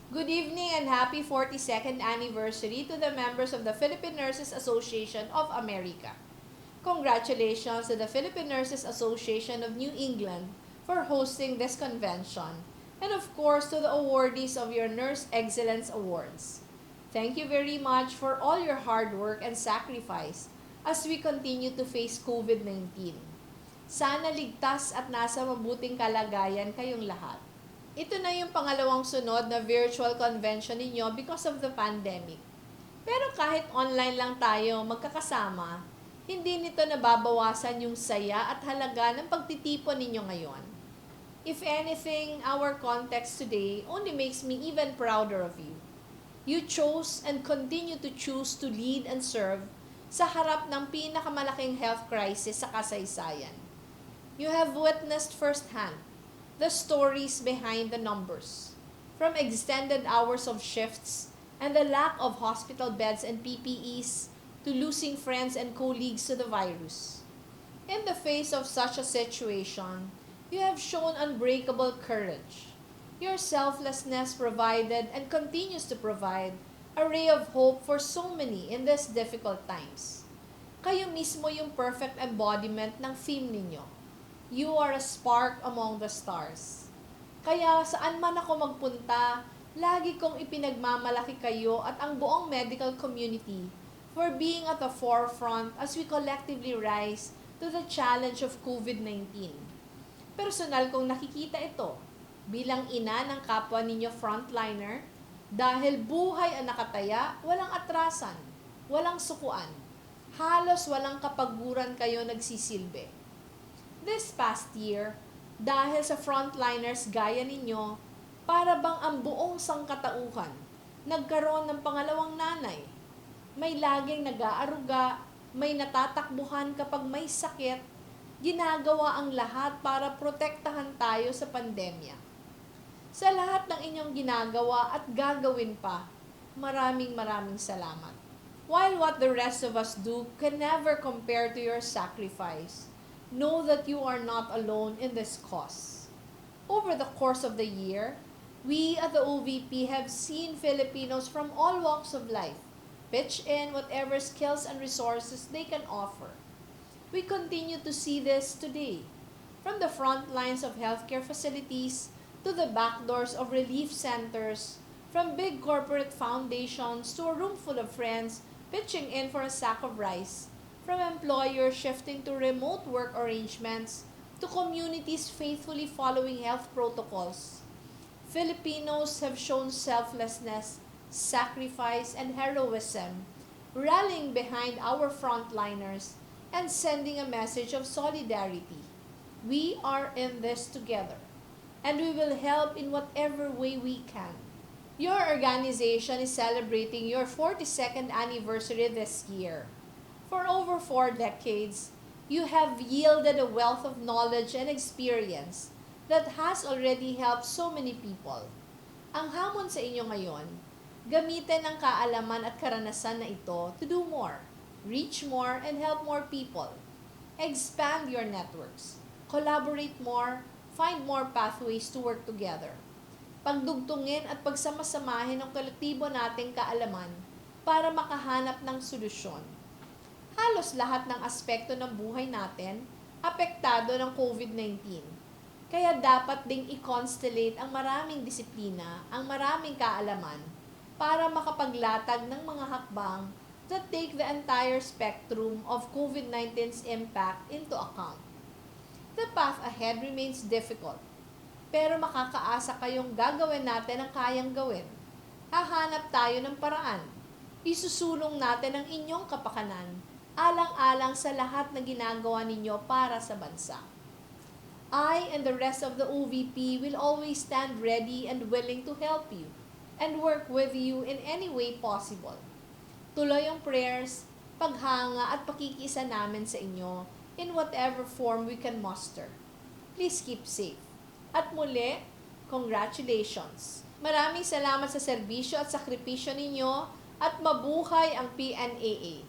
Good evening and happy 42nd anniversary to the members of the Philippine Nurses Association of America. Congratulations to the Philippine Nurses Association of New England for hosting this convention, and of course to the awardees of your Nurse Excellence Awards. Thank you very much for all your hard work and sacrifice as we continue to face COVID-19. Sana ligtas at nasa mabuting kalagayan kayong lahat. Ito na yung pangalawang sunod na virtual convention ninyo because of the pandemic. Pero kahit online lang tayo magkakasama, hindi nito nababawasan yung saya at halaga ng pagtitipon ninyo ngayon. If anything, our context today only makes me even prouder of you. You chose and continue to choose to lead and serve sa harap ng pinakamalaking health crisis sa kasaysayan. You have witnessed firsthand the stories behind the numbers, from extended hours of shifts and the lack of hospital beds and PPEs to losing friends and colleagues to the virus. In the face of such a situation, you have shown unbreakable courage. Your selflessness provided and continues to provide a ray of hope for so many in these difficult times. Kayo mismo yung perfect embodiment ng theme ninyo. You are a spark among the stars. Kaya saan man ako magpunta, lagi kong ipinagmamalaki kayo at ang buong medical community for being at the forefront as we collectively rise to the challenge of COVID-19. Personal kong nakikita ito bilang ina ng kapwa ninyo frontliner dahil buhay ang nakataya, walang atrasan, walang sukuan. Halos walang kapaguran kayo nagsisilbi. This past year, dahil sa frontliners gaya ninyo, para bang ang buong sangkatauhan nagkaroon ng pangalawang nanay. May laging nag-aaruga, may natatakbuhan kapag may sakit, ginagawa ang lahat para protektahan tayo sa pandemya. Sa lahat ng inyong ginagawa at gagawin pa, maraming salamat. While what the rest of us do can never compare to your sacrifice, know that you are not alone in this cause. Over the course of the year, we at the OVP have seen Filipinos from all walks of life pitch in whatever skills and resources they can offer. We continue to see this today, from the front lines of healthcare facilities to the back doors of relief centers, from big corporate foundations to a room full of friends pitching in for a sack of rice, from employers shifting to remote work arrangements to communities faithfully following health protocols. Filipinos have shown selflessness, sacrifice, and heroism, rallying behind our frontliners and sending a message of solidarity. We are in this together, and we will help in whatever way we can. Your organization is celebrating your 42nd anniversary this year. For over 4 decades, you have yielded a wealth of knowledge and experience that has already helped so many people. Ang hamon sa inyo ngayon, gamitin ang kaalaman at karanasan na ito to do more, reach more, and help more people. Expand your networks, collaborate more, find more pathways to work together. Pagdugtungin at pagsamasamahin ang kolektibo nating kaalaman para makahanap ng solusyon. Halos lahat ng aspekto ng buhay natin apektado ng COVID-19. Kaya dapat ding i-constellate ang maraming disiplina, ang maraming kaalaman para makapaglatag ng mga hakbang that take the entire spectrum of COVID-19's impact into account. The path ahead remains difficult, pero makakaasa kayong gagawin natin ang kayang gawin. Hahanap tayo ng paraan. Isusulong natin ang inyong kapakanan alang-alang sa lahat na ginagawa ninyo para sa bansa. I and the rest of the OVP will always stand ready and willing to help you and work with you in any way possible. Tuloy ang prayers, paghanga at pakikisa namin sa inyo in whatever form we can muster. Please keep safe. At muli, congratulations! Maraming salamat sa serbisyo at sakripisyo ninyo at mabuhay ang PNAA.